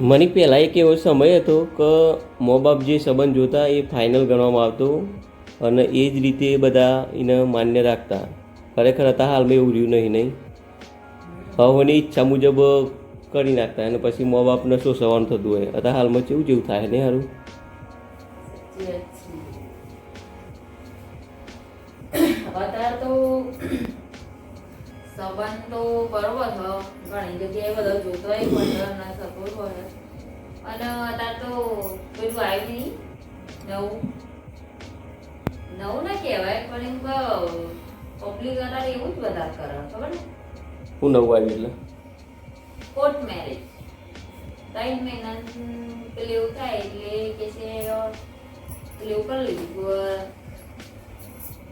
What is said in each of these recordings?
મને પહેલાં એક એવો સમય હતો કે મા બાપ જે સંબંધ જોતા એ ફાઇનલ ગણવામાં આવતો અને એ જ રીતે બધા એને માન્ય રાખતા. ખરેખર હતા હાલમાં એવું રહ્યું નહીં હવની ઈચ્છા મુજબ કરી નાખતા અને પછી મા બાપને શું સવાનું થતું હોય. હતા હાલમાં જેવું જેવું થાય ને સારું. અત્યારે તો સંબંધ તો બરોબર છે, ઘણી જગ્યાએ બધા જોતો હોય પણ ના થતો હોય. અને અત્યારે તો પેલું આવ્યું નહીં નવું નવું ના કહેવાય પણ એમ પબ્લિક અત્યારે એવું જ વધારે કરે ખબર ને. હું નવું આવ્યું એટલે કોર્ટ મેરેજ 3 મહિના પેલું એવું થાય એટલે કે છે પેલું કરી લીધું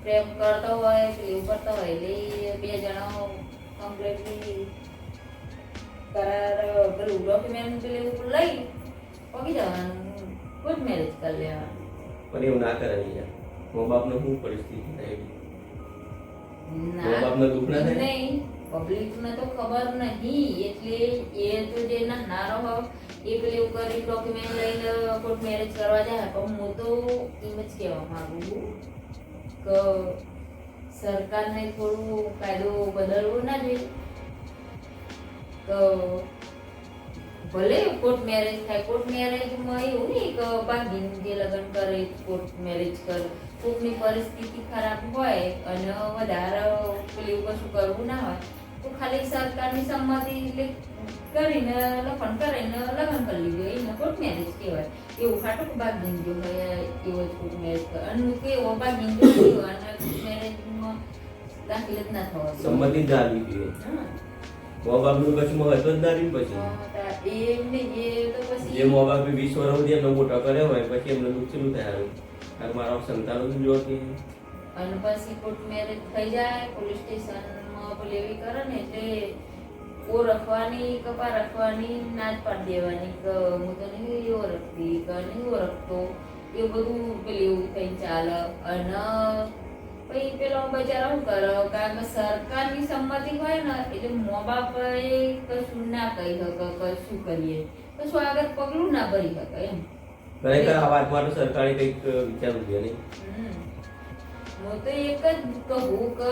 પ્રેમ કરતો હોય પેલું કરતો હોય એટલે બે જણા કમ્પ્લીટલી કરાર પેલું ડોક્યુમેન્ટ પેલું લઈ પકી જવાનું કોર્ટ મેરેજ કરી લેવાનું. પણ એવું ના કરે યાર. મા બાપને શું પરિસ્થિતિ થાય? મા બાપને દુઃખ ના થાય નહીં, પબ્લિકને તો ખબર નહીં એટલે એ તો જે નાનારો હોય એ પેલું કરી ડોક્યુમેન્ટ લઈને કોર્ટ મેરેજ કરવા જાય. પણ હું તો એમ જ કહેવા માંગુ છું કે સરકારને થોડું કાયદો બદલવો ના જોઈએ. તો ભલે કોર્ટ મેરેજ થાય, કોર્ટ મેરેજમાં એવું નહીં કે ભાગીને જે લગ્ન કરે કોર્ટ મેરેજ કરે. કોઈકની પરિસ્થિતિ ખરાબ હોય અને વધારે પેલું કશું કરવું ના હોય તો ખાલી સરકારની સંમતિ કરીને લખણ કરીને લગ્ન કરી લીધું એને કોર્ટ મેરેજ કહેવાય. એવું ખાટું ભાગીને જો હોય એવો જ કોર્ટ મેરેજ કરે અને કેવો ભાગીને જો અને મેરેજમાં દાખલ જ ના થવા સંમતિ જ આવી જોઈએ. મા બાપનું કશું મહત્વ જ ના રહ્યું. પછી જે મા બાપે 20 વર્ષ સુધી એમનો મોટા કર્યો હોય પછી એમને દુઃખ ચેલું થાય? મારા સંતાનો જોતી અને પછી કોર્ટ મેરેજ થઈ જાય પોલીસ સ્ટેશનમાં પેલી કરે ને એટલે ઓળખવાની કપા રાખવાની ના જ પાડી દેવાની કે હું તો નહીં ઓળખતી કે નહીં ઓળખતો એવું બધું પેલું થઈ ચાલે. અને પછી પેલો બચારા શું કરે કારણ કે સરકારની સંમતિ હોય ને એટલે મા બાપે કશું ના કહી શકે કે શું કરીએ કશું આગળ પગલું ના ભરી શકે એમ. ખરેખર આ વાત માટે સરકારે કંઈક વિચારવું જોઈએ નહીં. હું તો એક જ કહું કે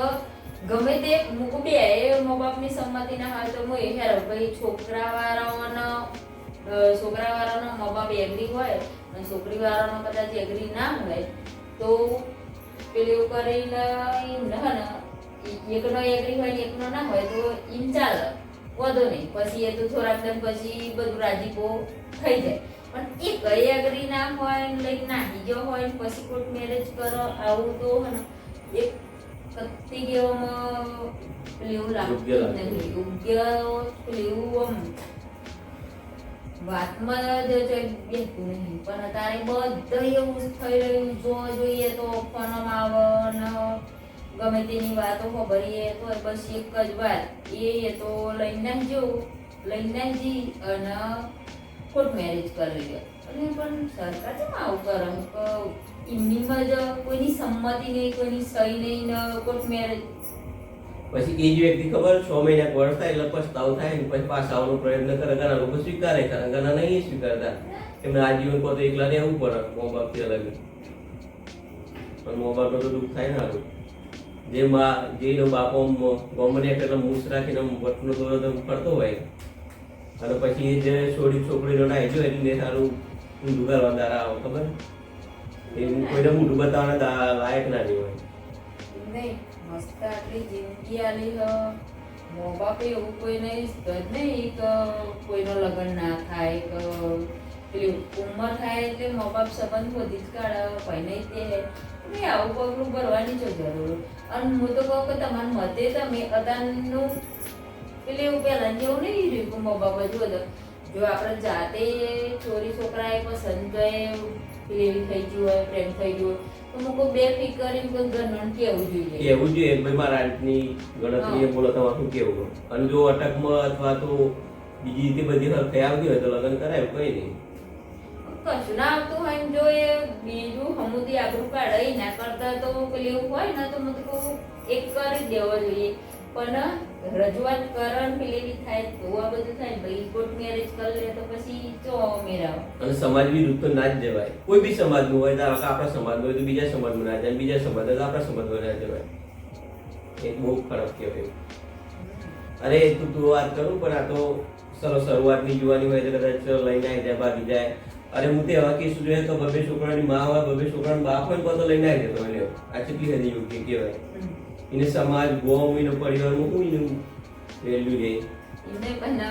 ગમે તે મૂકું બે મા બાપની સંમતિ ના હોય તો હું એ હેરો ભાઈ છોકરાવાળાનો મા બાપ એગ્રી હોય અને છોકરી વાળાનો કદાચ એગ્રી ના હોય તો પેલું કરીને એમ ને એકનો એગ્રી હોય ને એકનો ના હોય તો એમ ચાલે વધો નહીં. પછી એ તો થોડાક દિન પછી બધું રાજીપો થઈ જાય. પણ એ કઈ એગ્રી ના હોય લઈ નાખી ગયો હોય પછી કોર્ટ મેરેજ કરો આવું તો એક કત્તી ગયેવામાં પેલું લાગતું નથી યોગ્ય પેલું વાતમાં જ બેસતું નહીં. પણ અત્યારે બધું એવું થઈ રહ્યું જોઈએ તો ફોનમાં આવે ને ગમે તેની વાતો ખબરીએ તો બસ એક જ વાત એ તો લઈને જી અને કોર્ટ મેરેજ કરી લે. અને પણ સરકાર કેમ આવું કરે કે એમનીમાં જ કોઈની સંમતિ નહીં કોઈની સહી નહીં ને કોર્ટ મેરેજ. પછી એ જ વ્યક્તિ ખબર 6 મહિના વર્ષ થાય એટલે પસ્તાવો થાય ને પછી પાછા આવવાનો પ્રયત્ન કરે. ઘણા લોકો સ્વીકારે કરે ઘણા નહીં સ્વીકારતા. એમને આજીવન પોતે એકલા રહેવું પડે મા બાપથી અલગ. પણ મા બાપનો તો દુઃખ થાય ને હારું. જે બાપો ગમે એટલા મૂસ રાખીને વટનો દોરો ફરતો હોય અને પછી જે છોકરીનો નાઈ એટલે સારું ઊંધું કરવા દારા આવો ખબર એ કોઈને મોઢું બતાવવાના લાયક ના નહીં હોય. નહીં મસ્ત આટલી જિંદગી આલી મા બાપ એવું કોઈ નહીં નહીં કે કોઈનો લગ્ન ના થાય કે પેલી ઉંમર થાય એટલે મા બાપ સંબંધ બધી જ કાઢે ભાઈ નહીં તે નહીં આવું પગલું ભરવાની જો જરૂર. અને હું તો કહું કે તમારા મતે તમે અદાનનું પેલે એવું પહેલાં જેવું નહીં રહ્યું મા બાપ જો આપણે જાતે છોરી છોકરાએ પસંદ પેલી થઈ ગયું હોય પ્રેમ થઈ ગયો તો મૂકો બે ફિક કરીને કોઈ ઘરનું કેવું જોઈએ ભાઈ મારા આટની ગણતરી બોલો તમારે શું કેવું. અને જો અટકમાં અથવા તો બીજી રીતે બધી હરખે આવતી હોય તો લગ્ન કરાય કઈ નહીં. કશું ના આવતું હોય જો એ બીજું હમુદી આબરૂ કાઢે ના કરતા તો પેલી એવું હોય ને તો હું તો એક કરી દેવો જોઈએ. પણ રજૂઆત કરણ પેલી થાય તો આ બધું થાય ભાઈ કોર્ટ મેરેજ કરી લે તો પછી ચો મેરાવ અને સમાજ વિરુદ્ધ તો ના જ જવાય. કોઈ બી સમાજનું હોય તો આપણા સમાજનું હોય તો બીજા સમાજમાં ના જાય, બીજા સમાજ હોય તો આપણા સમાજમાં ના જવાય. એ બહુ ખરાબ કહેવાય. અરે તું વાત કરું પણ આ તો સરસ શરૂઆતની જોવાની હોય તો કદાચ લઈને આવી જાય, ભાગી જાય. અરે હું તો એવા કેસ જોઈએ તો બબે છોકરાની માં હોય, બબે છોકરાની બાપ હોય તો લઈને આવી જતો હોય. આ કેટલી હદી યોગ્ય કહેવાય. એને સમાજ ગોમ એનો પરિવારનું શું એનું વેલ્યુ રહે. એમને પણ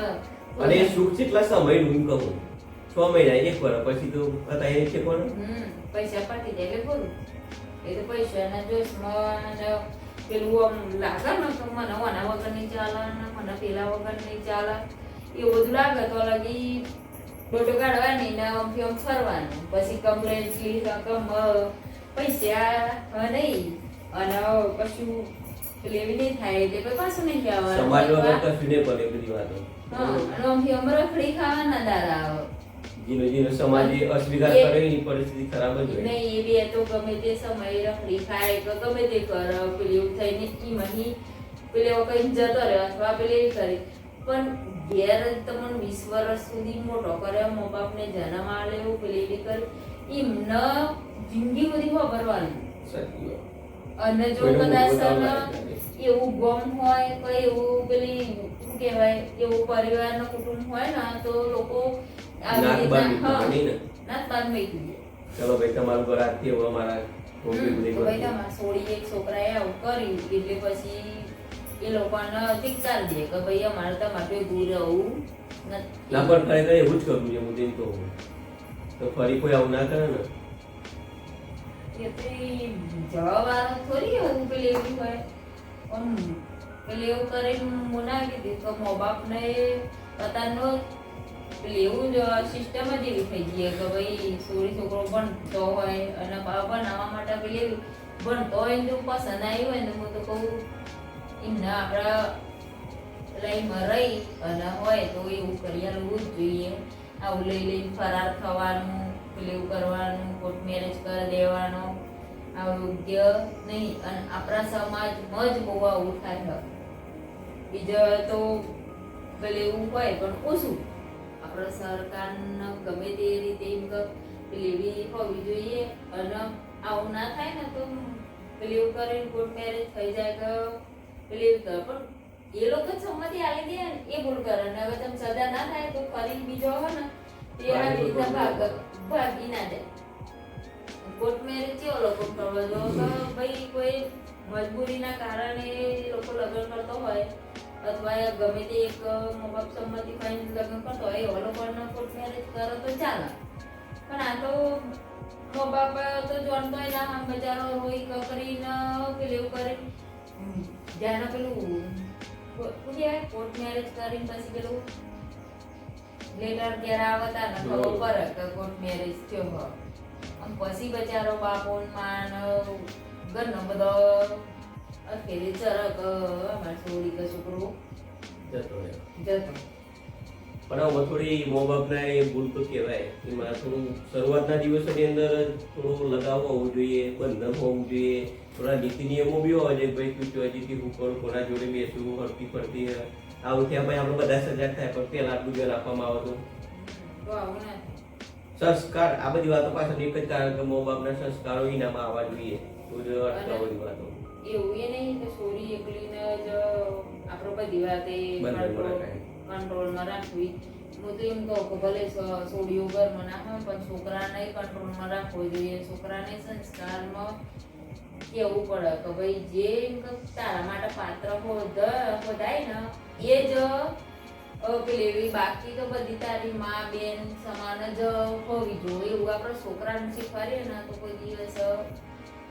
અને એ સુખ કેટલા સમયનું હું કહું 6 મહિના 1 વર્ષ પછી તો હતા એ છે પણ પૈસા પાકી જાય એટલે પૂરું. એ તો પૈસાના જોશમાં પેલું આમ લાગે ને તો મને આના વગર નહીં ચાલે ને મને પેલા વગર નહીં ચાલે એવું બધું લાગે તો લગી ડોટો કાઢવાની ને આમ ફરવાનું પછી કમ્પ્લેન પૈસા નહીં અને કશું લેવી નહીં થાય એટલે પછી પાછું નહીં સમાજ વગર કહેવાનું. કશું નહીં પડે બધી વાતો. હા અને આમ રખડી ખાવાના દાડા આવે. જેનો સમાજે અસ્વીકાર કરે એની પરિસ્થિતિ ખરાબ જ હોય. નહીં એ બે તો ગમે તે સમયે રખડી ખાય કે ગમે તે કરે પેલું થઈને ઈમહી પેલે કઈ જતો રહે અથવા પેલે કરી પણ ઘેર તમને 20 વર્ષ સુધી મોટો કરે મા બાપને જન્મ આલે એવું પેલી કરી એમને જિંદગી બધી વાપરવાનું. સાચી વાત. અને જો કદાચ એવું ગમ હોય કોઈ એવું પેલી શું કહેવાય એવું પરિવારનું કુટુંબ હોય ને તો લોકો નાક બાંધી દેવાની ને. નાક બાંધી દે. ચલો ભાઈ તમારું ઘર આજથી હવે અમારા ભાઈ તમારે સોળી એક છોકરાએ આવું કર્યું એટલે પછી એ લોકોને ધિક્કાર દે કે ભાઈ અમારે તમારે દૂર રહેવું નથી. ના પણ ખરેખર એવું જ કરવું છે. હું તેમ કહું તો ફરી કોઈ આવું ના કરે ને. એ તો ઈ જવાબ થોડી એવું પેલી એવી હોય પણ પેલી એવું કરીને મુના કીધી તો મા બાપને પોતાનો પેલી એવું જ સિસ્ટમ જ એવી થઈ ગઈ કે ભાઈ સોળી છોકરો ભણતો હોય અને બનાવવા માટે પેલી એવી ભણતો હોય ને જો પસંદ આવ્યું હોય ને હું તો કહું એમને આપણા લાઈનમાં રહી અને હોય તો એવું કરી આલવું જ જોઈએ. આવું લઈ લઈને ફરાર થવાનું પેલું કરવાનું કોર્ટ મેરેજ કરી દેવાનો આ યોગ્ય નહીં. અને આપણા સમાજમાં જ બહુ આવું થાય. બીજા તો પેલું એવું હોય પણ ઓછું આપણે સરકારને ગમે તે રીતે એમ પેલી હોવી જોઈએ અને આવું ના થાય ને તો પેલી એવું કરીને કોર્ટ મેરેજ થઈ જાય કે પેલી કરે પણ એ લોકો સંમતિ આલી દે ને એ ભૂલ કરે ને હવે તમે સજા ના થાય તો ફરી બીજો હોય ને તે આ રીતે ભાગી ના જાય. કોર્ટ મેરેજ કેવો લોકો કરવા જો કે ભાઈ કોઈ મજબૂરીના કારણે લોકો લગ્ન કરતો હોય અથવા ગમે તે એક મા બાપ સંમતિ કરીને લગ્ન કરતો હોય એવા લોકોને કોર્ટ મેરેજ કરે તો ચાલે. પણ આ તો મા બાપ તો જાણતો હોય ના બજારો હોય કરીને પેલું કરે જ્યાં પેલું કોર્ટ મેરેજ કરીને પછી પેલું લેટર ઘેર આવતા ને ખબર પડે કે કોર્ટ મેરેજ થયો હોય પછી બચારો બાપો માન ઘરનો બધો અખેરી ચરક અમારે છોડી કે છોકરો જતો રહે. જતો. પણ આમાં થોડી મા બાપના એ ભૂલ તો કહેવાય. એમાં થોડું શરૂઆતના દિવસોની અંદર થોડું લગાવ હોવું જોઈએ, બંધન હોવું જોઈએ, થોડા નીતિ નિયમો બી હોવા જોઈએ. ભાઈ તું ચોજીથી હું કરું, કોના જોડે બેસું, હરતી ફરતી આવું થયા ભાઈ આપણે બધા સજાગ થાય. પણ પહેલા આટલું ધ્યાન આપવામાં આવે તો આવું ના સંસ્કાર. આ બધી વાતો પાછળ એક જ કારણ કે મા બાપના સંસ્કારો એનામાં આવવા જોઈએ. તો જ અટકાવ બધી વાતો એવું એ નહીં કે છોરી એકલીને જ આપણો બધી વાતે કંટ્રોલમાં રાખવી. હું તો એમ કહું કે ભલે છોડીઓ ઘરમાં ના હોય પણ છોકરાને કંટ્રોલમાં રાખવો જોઈએ. છોકરાને સંસ્કારમાં કેવું પડે કે ભાઈ જે તારા માટે પાત્ર હોદાય ને એ જ પેલી બાકી તો બધી તારી માં બેન સમાન જ હોવી જોઈએ એવું આપણે છોકરાને શીખવાડીએ ને તો કોઈ દિવસ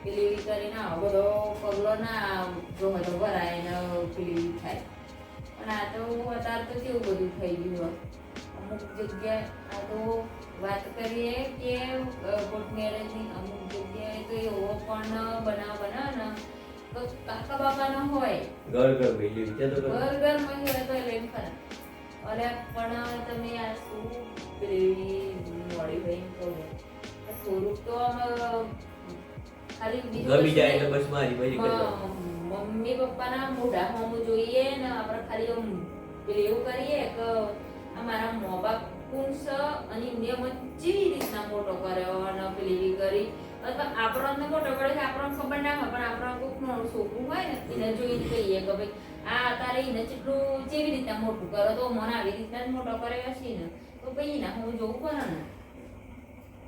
પેલી કરીને બધો પગલો ના જો ભરાય ને પેલી થાય. પણ આ તો અત્યારે તો કેવું બધું થઈ ગયું. અમુક જગ્યાએ આ તો વાત કરીએ કે કોર્ટ મેરેજની અમુક જગ્યાએ તો એવો પણ બનાવ ને તો કાકા બાપાનો હોય ઘર માં હોય તો લઈને ખરા અરે પણ તમે આ શું પેલી મોડી ભાઈ કહો થોડુંક તો આમ ખાલી ગમી જાય એટલે બસ મારી ભાઈ મમ્મી પપ્પાના મોઢા હોમું જોઈએ ને આપણે ખાલી આમ પેલું એવું કરીએ કે અમારા મા બાપ કોણ છે અને એમને કેવી રીતના મોટો કર્યો અને પેલી કરી અથવા આપણને મોટો કરે છે આપણને ખબર ના હોય પણ આપણા કોઈક નાનું છોકરું હોય ને એને જોઈને કહીએ કે ભાઈ આ તારે એને કેટલું કેવી રીતના મોટું કરો તો મને આવી રીતના જ મોટો કર્યો છે ને તો ભાઈ ના હું જોવું પડે ને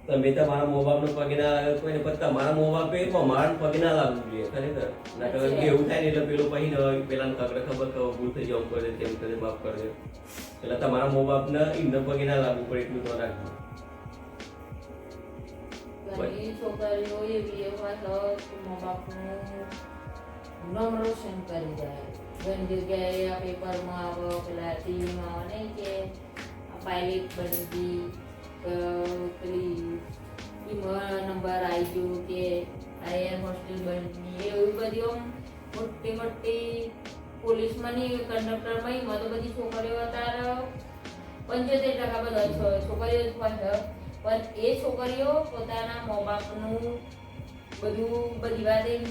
તમે તમારા મા બાપનો પગે ના લાગે કોઈને પણ તમારા મા બાપે મારા પગે ના લાગવું જોઈએ ખરેખર ના તો એવું થાય ને એટલે પેલો પછી પેલા કાકડે ખબર કે ભૂલ થઈ જાય, આમ કરે તેમ કરે માફ કરે એટલે તમારા મા બાપને એમને પગે ના લાગવું પડે એટલું તો રાખવું. ઘણી છોકરીઓ એવી હોય તો મા બાપનું નામ રોશન કરી જાય. ઘણી જગ્યાએ આ પેપરમાં આવે પેલા ટીવીમાં આવે નહીં કે આ પાયલેટ બની ગઈ પેલી નંબર આવી ગયો કે આ એર હોસ્ટેલ બની એવી બધી આમ મોટી મોટી પોલીસમાં ની કંડક્ટરમાં એમાં તો બધી છોકરીઓ અત્યારે 75% બધા છોકરીઓ જ હોય પણ એ છોકરીઓ પોતાના મા બાપનું બધું બધી વાત એમ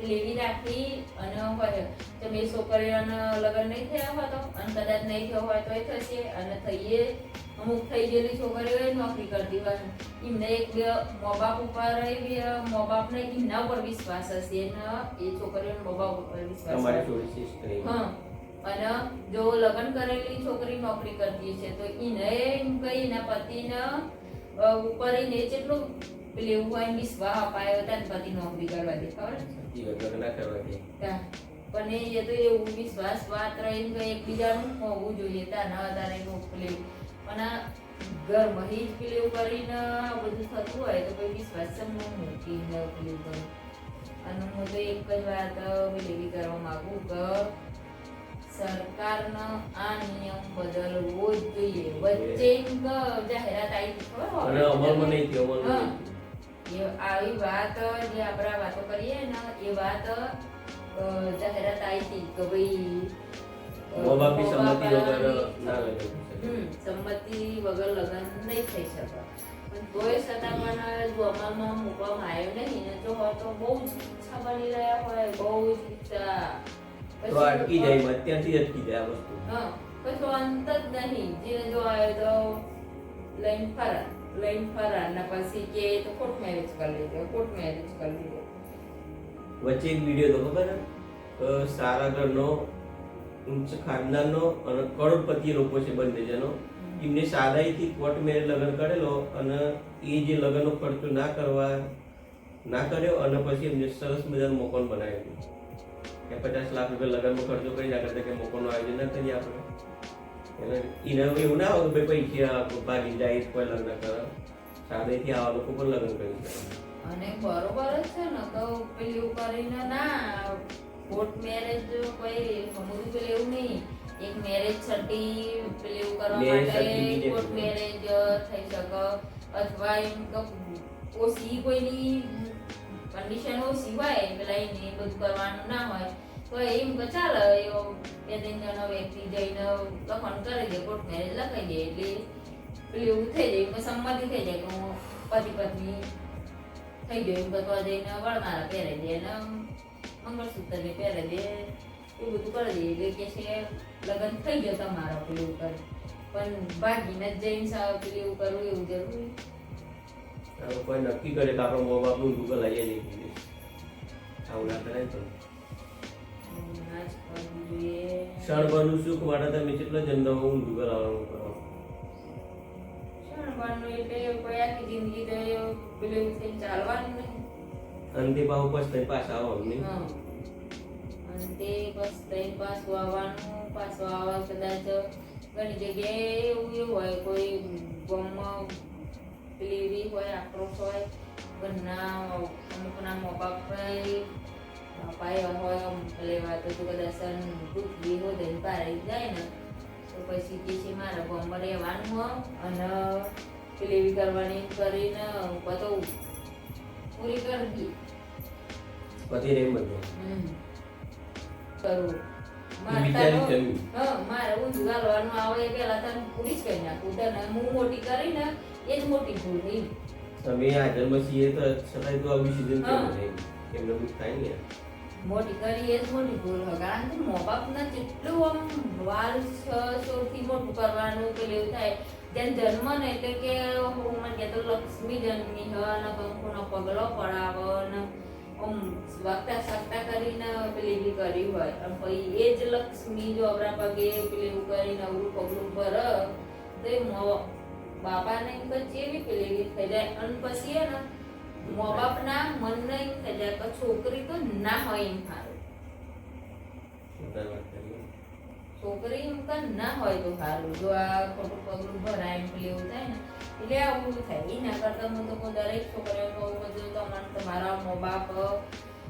લેવી રાખી અને હોય તમે એ છોકરીઓને લગ્ન નહીં થયા હોય તો અને કદાચ નહીં થયો હોય તો એ થશે અને થઈએ અમુક થઈ ગયેલી છોકરીઓ નોકરી કરતી હોય એમને એક મા બાપ ઉપર મા બાપને એમના ઉપર વિશ્વાસ હશે અને એ છોકરીઓને મા બાપ ઉપર વિશ્વાસ હશે. હા અને જો લગ્ન કરેલી છોકરી નોકરી કરતી છે તો એને એમ કઈ એના પતિને ઉપર એને જેટલું પેલું હોય વિશ્વાસ અપાયો તાન પતિ નોકરી કરવા દે ખબર પણ એ તો એવું વિશ્વાસ વાત રહીને એકબીજાનું હોવું જોઈએ તાના તારે નોકરી પણ આ ઘરમાં જ પેલું કરીને બધું થતું હોય તો કોઈ વિશ્વાસ સમૂહ મૂકી પેલું કરું અને હું તો એક જ વાત એવી કરવા માંગુ કે સરકારનો આ નિયમ બદલવો જ જોઈએ. વચ્ચે જાહેરાત આવી આવી વાત જે આપણે વાતો કરીએ ને એ વાત જાહેરાત આવી હતી કે ભાઈ સંમતિ વગર લગ્ન નહીં થઈ શકે પણ તોય છતાં પણ જો અમલમાં મૂકવામાં આવ્યો નહીં ને જો હોય તો બહુ જ ઈચ્છા બની રહ્યા હોય બહુ જ ઈચ્છા તો અટકી જાય અત્યારથી અટકી જાય આ વસ્તુ. હા પછી અંત જ નહીં જે જો આવ્યો તો લઈને ફરાર ને પછી કે તો કોર્ટ મેરેજ કરી લીધો વચ્ચે એક વિડીયો તો ખબર હે સારા ઘરનો ઉચ્ચ ખાનદાનનો અને કરોડપતિ લોકો છે બંને જણો એમને સાદાઈથી કોર્ટ મેરેજ લગ્ન કરેલો અને એ જે લગ્નનો ખર્ચો ના કર્યો અને પછી એમને સરસ મજાનું મકાન બનાવ્યું કે 50 લાખ રૂપિયા લગ્નમાં ખર્ચો કરી નાખે કે મકાનનું આયોજન ના કરીએ આપણે એટલે એને એવું ના હોય કે ભાઈ પૈસા ભાગી જાય કોઈ લગ્ન કરે સાદાઈથી આવા લોકો પણ લગ્ન કરી શકે અને બરોબર જ છે ને તો પેલું કરીને ના કોર્ટ મેરેજ કોઈ સમજવું પેલું એવું નહીં એક મેરેજ સર્ટી પેલું કરવા માટે કોર્ટ મેરેજ થઈ શકે અથવા એમ કે ઓછી કોઈની કન્ડિશન ઓછી હોય પેલા એને બધું કરવાનું ના હોય તો એમ કે ચાલે એવો 2-3 જણા વ્યક્તિ જઈને લખણ કરી દે કોર્ટ મેરેજ લખાઈ દે એટલે પેલું એવું થઈ જાય એમાં સંમતિ થઈ જાય કે હું પતિ પત્ની થઈ ગયો એમ બતવા જઈને વળમારા પહેરાઈ દે અને મંગળસૂત્ર ને પહેરાઈ દે એવું બધું કરી દે એટલે કે છે લગ્ન થઈ ગયો તમારો પેલું કરે પણ ભાગીને જઈને પેલું એવું કરવું એવું જરૂરી કોઈ નક્કી કરે કે આપણો મા બાપનું ઊંધું કલાઈએ નહીં આવું ના કરાય તો ક્ષણભરનું સુખ માટે તમે કેટલો જન્મ ઊંધું કરાવવાનું કરો ક્ષણભરનું એટલે કોઈ આખી જિંદગી તો પેલું એવું થઈને ચાલવાનું નહીં અંતે પાછું પછતાઈ પાછા આવવાનું નહીં અંતે પછતાઈ પાછું આવવા કદાચ ઘણી જગ્યાએ એવું હોય કોઈ ગામમાં પેલી હોય આક્રોશ હોય ઘરના અમુકના મા બાપ પાયા હોય લેવા તો કદાચ દુઃખી હોય દઈને પારાઈ જાય ને તો પછી કે છે મારા ગામમાં રહેવાનું હોય અને પેલી કરવાની કરીને બધો પૂરી કરી દી પતિ રે બધું કરું મારે ઊંધું ગાલવાનું આવે એ પેલા તને પૂરી જ કરી નાખું તને હું મોટી કરીને એ જ મોટી ભૂલ થઈ તમે હાજર છીએ તો છતાંય તો આવી સીઝન કેમ નહીં એમને દુઃખ થાય ને મોટી કરી એ જ મોટી ભૂલ હોય કારણ કે મા બાપના જેટલું આમ વાલ સૌથી મોટું કરવાનું પેલું એવું થાય જેમ જન્મ ને એટલે કે હું મને તો લક્ષ્મી જન્મી હ ને કંકુનો પગલો પડાવો ને આમ વાગતા સાગતા કરીને પેલી બી કરી હોય અને પછી એ જ લક્ષ્મી જો આપણા પગે પેલું કરીને અવરું પગલું ભર તો એ બાપાને એમ કે જેવી પેલી થઈ જાય અને પછી એ ને મા બાપના મનને એમ થઈ જાય કે છોકરી તો ના હોય એમ સારું છોકરી એમ કે ના હોય તો સારું જો આ ખોટું પગલું ભરાય એમ પેલું એવું થાય ને એટલે આવું થાય એના કરતા હું તો દરેક છોકરીઓ કહું બધું તમારે તમારા મા બાપ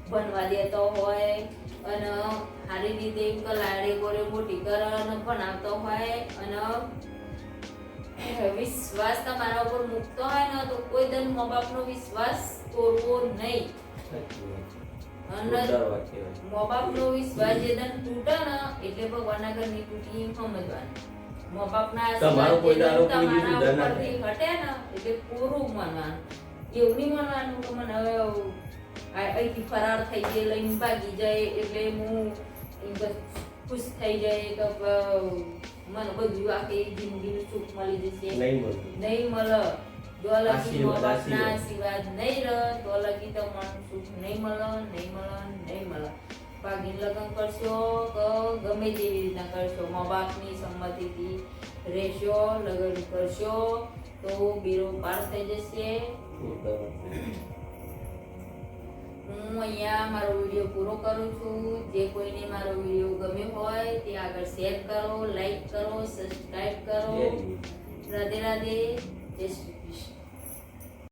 ભણવા દેતો હોય અને સારી રીતે એમ કે લાડી ગોળે મોટી કરે અને ભણાવતો હોય અને વિશ્વાસ તમારા ઉપર મૂકતો હોય ને તો કોઈ દન મા બાપનો વિશ્વાસ તોડવો નહીં અને મા બાપનો વિશ્વાસ જે દન તૂટે ને એટલે ભગવાનના ઘરની તૂટી એમ સમજવાનું મા બાપના તમારો કોઈ દાડો કોઈ તમારા બીજું ધન ઉપરથી હટે ને એટલે પૂરું માનવાનું એવું નહીં માનવાનું કે મને હવે અહીંથી ફરાર થઈ જાય લઈને ભાગી જાય એટલે હું ખુશ થઈ જાય કે મને બધું આખી જિંદગીનું સુખ મળી જશે નહીં મળે જો લગી મા બાપના આશીર્વાદ નહીં રહે તો લગી તમારું સુખ નહીં મળે ભાગીને લગ્ન કરશો તો ગમે તેવી રીતના કરશો મા બાપની સંમતિથી રહેશો લગ્ન કરશો તો બેરો પાર થઈ જશે હું અહીંયા મારો વિડીયો પૂરો કરું છું જે કોઈને મારો વિડીયો ગમ્યો હોય તે આગળ શેર કરો લાઈક કરો સબસ્ક્રાઇબ કરો રાધે રાધે જય શ્રી